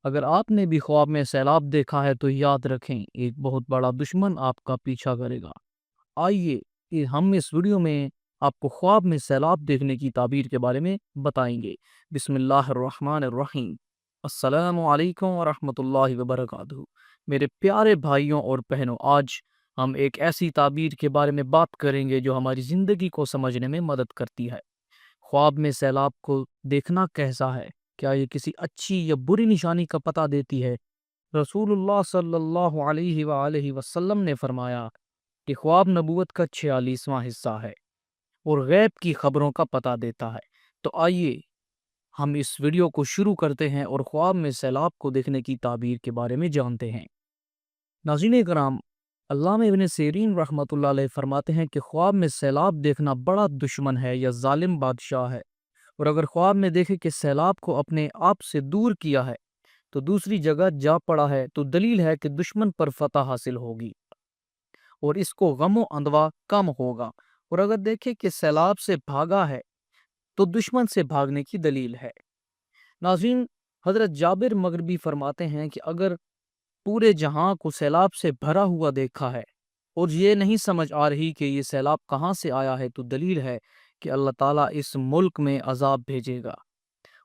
اگر آپ نے بھی خواب میں سیلاب دیکھا ہے تو یاد رکھیں ایک بہت بڑا دشمن آپ کا پیچھا کرے گا۔ آئیے کہ ہم اس ویڈیو میں آپ کو خواب میں سیلاب دیکھنے کی تعبیر کے بارے میں بتائیں گے۔ بسم اللہ الرحمن الرحیم۔ السلام علیکم ورحمۃ اللہ وبرکاتہ۔ میرے پیارے بھائیوں اور بہنوں، آج ہم ایک ایسی تعبیر کے بارے میں بات کریں گے جو ہماری زندگی کو سمجھنے میں مدد کرتی ہے۔ خواب میں سیلاب کو دیکھنا کیسا ہے؟ کیا یہ کسی اچھی یا بری نشانی کا پتہ دیتی ہے؟ رسول اللہ صلی اللہ علیہ وآلہ وسلم نے فرمایا کہ خواب نبوت کا 46واں حصہ ہے اور غیب کی خبروں کا پتہ دیتا ہے۔ تو آئیے ہم اس ویڈیو کو شروع کرتے ہیں اور خواب میں سیلاب کو دیکھنے کی تعبیر کے بارے میں جانتے ہیں۔ ناظرین کرام، علامہ ابن سیرین رحمۃ اللہ علیہ فرماتے ہیں کہ خواب میں سیلاب دیکھنا بڑا دشمن ہے یا ظالم بادشاہ ہے، اور اگر خواب میں دیکھے کہ سیلاب کو اپنے آپ سے دور کیا ہے تو دوسری جگہ جا پڑا ہے تو دلیل ہے کہ دشمن پر فتح حاصل ہوگی اور اس کو غم و اندوا کم ہوگا، اور اگر دیکھے کہ سیلاب سے بھاگا ہے تو دشمن سے بھاگنے کی دلیل ہے۔ ناظرین، حضرت جابر مغربی فرماتے ہیں کہ اگر پورے جہاں کو سیلاب سے بھرا ہوا دیکھا ہے اور یہ نہیں سمجھ آ رہی کہ یہ سیلاب کہاں سے آیا ہے تو دلیل ہے کہ اللہ تعالیٰ اس ملک میں عذاب بھیجے گا۔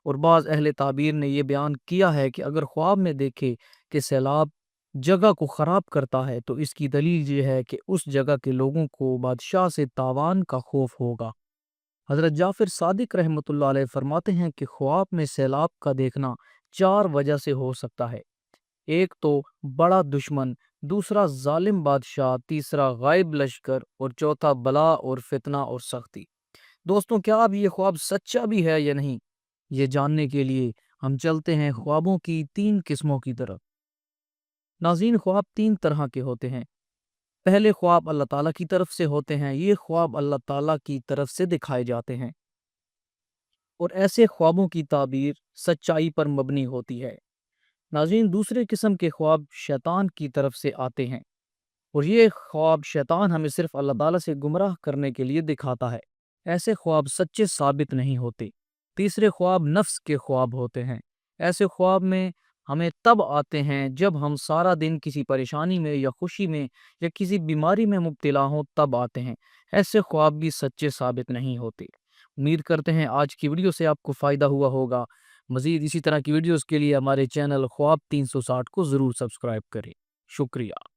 اور بعض اہل تعبیر نے یہ بیان کیا ہے کہ اگر خواب میں دیکھے کہ سیلاب جگہ کو خراب کرتا ہے تو اس کی دلیل یہ ہے کہ اس جگہ کے لوگوں کو بادشاہ سے تاوان کا خوف ہوگا۔ حضرت جعفر صادق رحمۃ اللہ علیہ فرماتے ہیں کہ خواب میں سیلاب کا دیکھنا 4 وجہ سے ہو سکتا ہے۔ ایک تو بڑا دشمن، دوسرا ظالم بادشاہ، تیسرا غائب لشکر، اور چوتھا بلا اور فتنہ اور سختی۔ دوستوں، کیا اب یہ خواب سچا بھی ہے یا نہیں؟ یہ جاننے کے لیے ہم چلتے ہیں خوابوں کی 3 قسموں کی طرف۔ ناظرین، خواب 3 طرح کے ہوتے ہیں۔ پہلے خواب اللہ تعالیٰ کی طرف سے ہوتے ہیں۔ یہ خواب اللہ تعالیٰ کی طرف سے دکھائے جاتے ہیں اور ایسے خوابوں کی تعبیر سچائی پر مبنی ہوتی ہے۔ ناظرین، دوسرے قسم کے خواب شیطان کی طرف سے آتے ہیں اور یہ خواب شیطان ہمیں صرف اللہ تعالیٰ سے گمراہ کرنے کے لیے دکھاتا ہے۔ ایسے خواب سچے ثابت نہیں ہوتے۔ تیسرے خواب نفس کے خواب ہوتے ہیں۔ ایسے خواب میں ہمیں تب آتے ہیں جب ہم سارا دن کسی پریشانی میں یا خوشی میں یا کسی بیماری میں مبتلا ہوں، تب آتے ہیں۔ ایسے خواب بھی سچے ثابت نہیں ہوتے۔ امید کرتے ہیں آج کی ویڈیو سے آپ کو فائدہ ہوا ہوگا۔ مزید اسی طرح کی ویڈیوز کے لیے ہمارے چینل خواب 360 کو ضرور سبسکرائب کریں۔ شکریہ۔